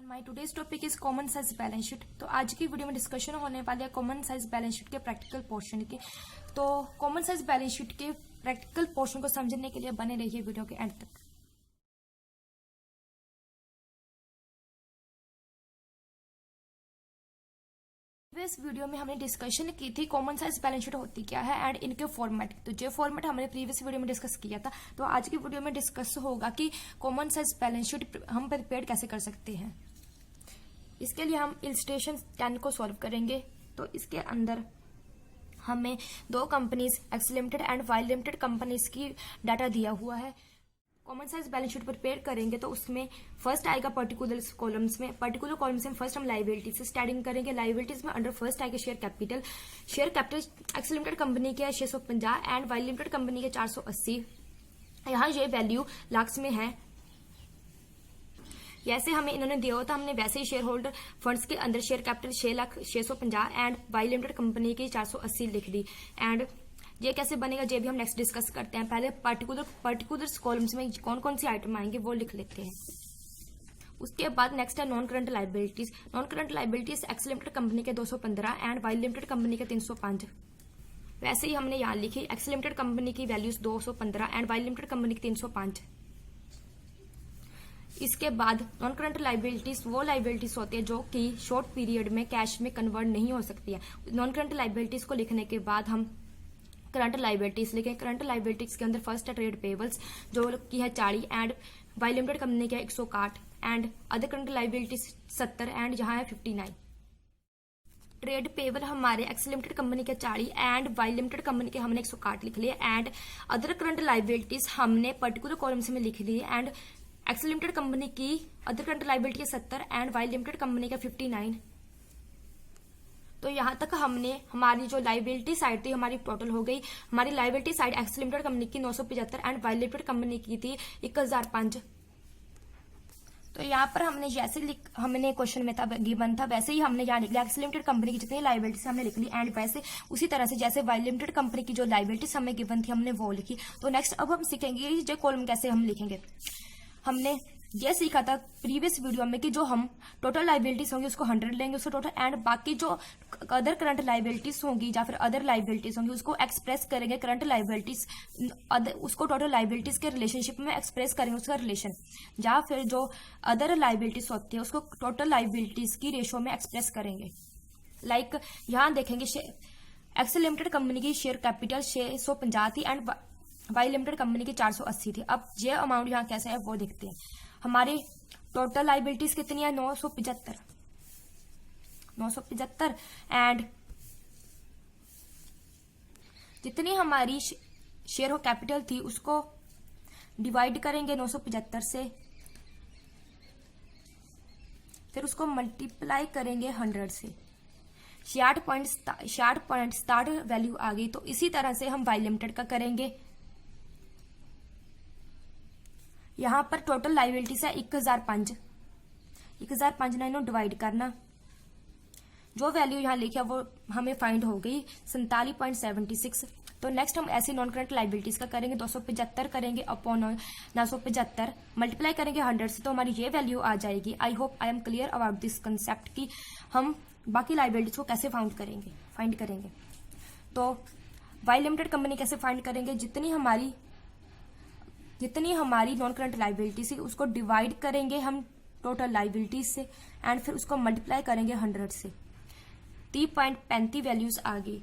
Everyone, my today's topic is common size balance sheet. तो आज की वीडियो में डिस्कशन होने वाली है कॉमन साइज बैलेंस शीट के प्रैक्टिकल पोर्शन की। तो कॉमन साइज बैलेंस शीट के प्रैक्टिकल पोर्शन को समझने के लिए बने रहिए वीडियो के एंड तक। इस वीडियो में हमने डिस्कशन की थी कॉमन साइज बैलेंस शीट होती क्या है एंड इनके फॉर्मेट। तो जो फॉर्मेट हमने प्रीवियस वीडियो में डिस्कस किया था, तो आज की वीडियो में डिस्कस होगा कि कॉमन साइज बैलेंस शीट हम प्रिपेयर कैसे कर सकते हैं। इसके लिए हम इलस्ट्रेशन 10 को सॉल्व करेंगे। तो इसके अंदर हमें दो companies X limited and Y limited companies की डाटा दिया हुआ है। Common size balance sheet prepare करेंगे तो उसमें फर्स्ट आएगा पर्टिकुलर कॉलम्स में। पर्टिकुलर कॉलम्स में फर्स्ट हम लाइबिलिटीज से स्टार्टिंग करेंगे। लाइबिलिटीज में अंडर फर्स्ट आएगा share capital. Share capital X limited company के 650 एंड वाई लिमिटेड कंपनी के 480। यहाँ ये वैल्यू लाख्स में है। जैसे हमें इन्होंने दिया होता, हमने वैसे ही शेयर होल्डर फंड्स के अंदर share capital 6,650 and Y limited company की 480 लिख दी। एंड ये कैसे बनेगा ये भी हम नेक्स्ट डिस्कस करते हैं। पहले पर्टिकुलर कॉलम्स में कौन कौन सी आइटम आएंगे वो लिख लेते हैं। उसके बाद नेक्स्ट है non current liabilities. Non current liabilities x limited company के 215 एंड वाई लिमिटेड कंपनी के 305। वैसे ही हमने यहाँ लिखी एक्स लिमिटेड कंपनी की values 215 and Y limited company की 305। इसके बाद नॉन करंट लाइबिलिटीज वो लाइबिलिटीज होती है जो कि शॉर्ट पीरियड में कैश में कन्वर्ट नहीं हो सकती है। नॉन करंट लाइबिलिटीज को लिखने के बाद हम करंट लाइबिलिटीज लिखें। करंट लाइबिलिटीज के अंदर फर्स्ट है ट्रेड पेबल्स जो की है 40 एंड वाई लिमिटेड कंपनी के 161 and other current liabilities 70 and यहाँ है 59। ट्रेड पेबल हमारे एक्स लिमिटेड कंपनी के 40 एंड वाई लिमिटेड कंपनी के हमने 161 लिख लिए। एंड अदर करंट लाइबिलिटीज हमने पर्टिकुलर कॉलम्स में लिख ली एंड एक्स लिमिटेड कंपनी की अदर करंट लाइबिलिटी के 70 एंड वाई लिमिटेड कंपनी का 59। तो यहां तक हमने हमारी जो लाइबिलिटी साइड थी हमारी टोटल हो गई। हमारी liability side x limited company की 975 एंड वाई लिमिटेड कंपनी की थी 1005। तो यहाँ पर हमने जैसे हमने क्वेश्चन में था गिवन था वैसे ही हमने यहाँ लिख लिया एक्स लिमिटेड कंपनी की जितनी लाइबिलिटीज हमने लिख ली एंड वैसे उसी तरह से जैसे वाई लिमिटेड कंपनी की जो लाइबिलिटीज हमें गिवन थी हमने वो लिखी। तो नेक्स्ट अब हम सीखेंगे जो कॉलम कैसे हम लिखेंगे। हमने ये सीखा था प्रीवियस वीडियो में कि जो हम टोटल लाइबिलिटीज होंगी उसको 100 लेंगे उसको टोटल एंड बाकी जो अदर करंट लाइबिलिटीज होंगी या फिर अदर लाइबिलिटीज होंगी उसको एक्सप्रेस करेंगे करंट लाइबिलिटीज उसको टोटल लाइबिलिटीज के रिलेशनशिप में एक्सप्रेस करेंगे उसका रिलेशन, या फिर जो अदर लाइबिलिटीज होती है उसको टोटल लाइबिलिटीज की रेशो में एक्सप्रेस करेंगे। लाइक यहाँ देखेंगे एक्स लिमिटेड कंपनी की शेयर कैपिटल 650 थी एंड वाई लिमिटेड कंपनी की 480 थी। अब ये अमाउंट यहाँ कैसे है वो देखते हैं। हमारी टोटल लाइबिलिटीज कितनी है 975 एंड जितनी हमारी शेयर हो कैपिटल थी उसको डिवाइड करेंगे 975 से, फिर उसको मल्टीप्लाई करेंगे 100 से। 60.60 वैल्यू आ गई। तो इसी तरह से हम वाई लिमिटेड का करेंगे। यहां पर टोटल लाइबिलिटीज है 1005 ने डिवाइड करना, जो वैल्यू यहाँ लिखी है वो हमें फाइंड हो गई 47.76। तो नेक्स्ट हम ऐसी नॉन करंट लाइबिलिटीज का करेंगे 275 करेंगे अपॉन 975 मल्टीप्लाई करेंगे 100 से, तो हमारी ये वैल्यू आ जाएगी। I hope I am clear about this concept कि हम बाकी लाइबिलिटीज को कैसे फाइंड करेंगे। तो वाई लिमिटेड कंपनी कैसे फाइंड करेंगे, जितनी हमारी नॉन करंट लाइबिलिटी से उसको डिवाइड करेंगे हम टोटल लाइबिलिटीज से एंड फिर उसको मल्टीप्लाई करेंगे 100 से। 3.35 वैल्यूज आ गई।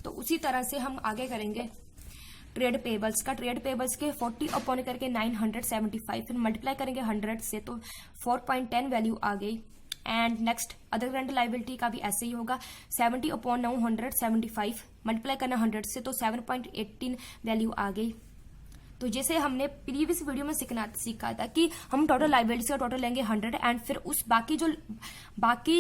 तो उसी तरह से हम आगे करेंगे ट्रेड पेबल्स का। ट्रेड पेबल्स के 40 अपॉन करके 975 फिर मल्टीप्लाई करेंगे 100 से, तो 4.10 वैल्यू आ गई। And next other current liability का भी ऐसे ही होगा 70 अपॉन 975 मल्टीप्लाई करना 100 से, तो 7.18 वैल्यू आ गई। तो जैसे हमने प्रीवियस वीडियो में सीखा था कि हम टोटल लाइबिलिटीज का टोटल लेंगे 100 एंड फिर उस बाकी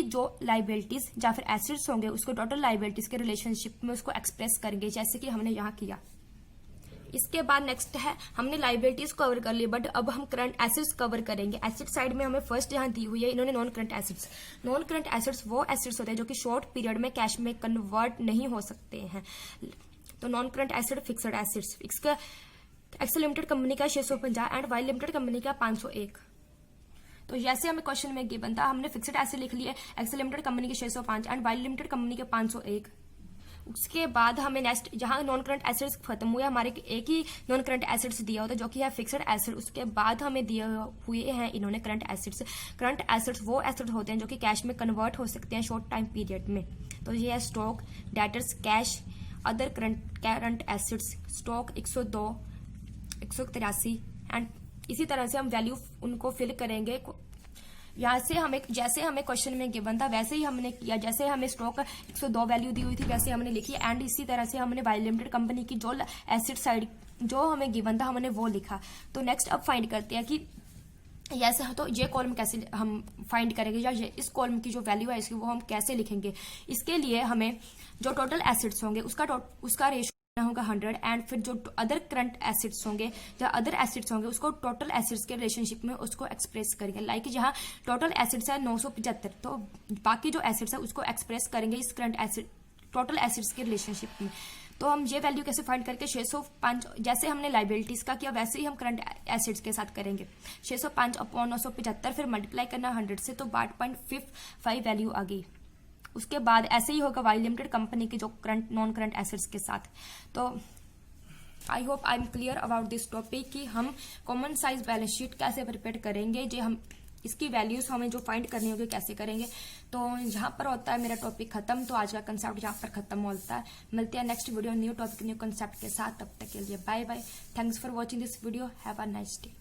जो लाइबिलिटीज या फिर एसेट्स होंगे उसको टोटल लाइबिलिटीज के रिलेशनशिप में उसको एक्सप्रेस करेंगे, जैसे कि हमने यहाँ किया। इसके बाद नेक्स्ट है हमने लाइबिलिटीज कवर कर ली, बट अब हम करंट एसेट्स कवर करेंगे। एसेट साइड में हमें फर्स्ट यहाँ दी हुई है इन्होंने non current assets. Non current assets वो एसेट्स होते हैं जो कि शॉर्ट पीरियड में कैश में कन्वर्ट नहीं हो सकते हैं। तो non current asset fixed assets, इसका एक्स लिमिटेड कंपनी का 650 एंड वाई लिमिटेड कंपनी का 501। तो जैसे हमें क्वेश्चन में गिवन था, हमने फिक्स्ड एसेट लिख लिए एक्सेल लिमिटेड कंपनी के 605 एंड वाई लिमिटेड कंपनी के 501। उसके बाद हमें नेक्स्ट जहां नॉन करंट एसेट्स खत्म हुए, हमारे एक ही नॉन करंट एसेट्स दिया होता है जो कि है फिक्स्ड एसेट। उसके बाद हमें दिए हुए हैं इन्होंने करंट एसेट्स। करंट एसेट्स वो एसेट होते हैं जो कि कैश में कन्वर्ट हो सकते हैं शॉर्ट टाइम पीरियड में। तो ये है stock, debtors, cash, other current assets, stock 102, 183 and इसी तरह से हम वैल्यू उनको फिल करेंगे। यहाँ से हमें जैसे हमें क्वेश्चन में गिवन था वैसे ही हमने किया। जैसे हमें स्टॉक 102 वैल्यू दी हुई थी वैसे हमने लिखी एंड इसी तरह से हमने वाई लिमिटेड कंपनी की जो एसेट साइड जो हमें गिवन था हमने वो लिखा। तो नेक्स्ट अब फाइंड करते हैं कि ऐसे तो ये कॉलम कैसे हम फाइंड करेंगे या इस कॉलम की जो वैल्यू है इसकी वो हम कैसे लिखेंगे। इसके लिए हमें जो टोटल एसेट्स होंगे उसका रेशियो होगा 100 एंड फिर जो अदर करंट एसेट्स होंगे या अदर एसेट्स होंगे उसको टोटल एसेट्स के रिलेशनशिप में उसको एक्सप्रेस करेंगे। लाइक जहां टोटल एसेट्स है 975 तो बाकी जो एसेट्स है उसको एक्सप्रेस करेंगे इस करंट एसेट टोटल एसेट्स के रिलेशनशिप में। तो हम ये वैल्यू कैसे फाइंड करके 605 जैसे हमने लाइबिलिटीज का किया वैसे ही हम करंट एसेट्स के साथ करेंगे। 605/975 फिर मल्टीप्लाई करना 100 से तो 8.55 वैल्यू आ गई। उसके बाद ऐसे ही होगा वाई लिमिटेड कंपनी की जो करंट नॉन करंट एसेट्स के साथ। तो I hope I am clear about this topic कि हम कॉमन साइज बैलेंस शीट कैसे प्रिपेयर करेंगे, जो हम इसकी वैल्यूज हमें जो फाइंड करनी होगी कैसे करेंगे। तो यहाँ पर होता है मेरा टॉपिक खत्म। तो आज का कंसेप्ट यहाँ पर खत्म होता है। मिलते हैं next video new topic new concept के साथ। तब तक के लिए bye bye. Thanks for watching this video. Have a nice day.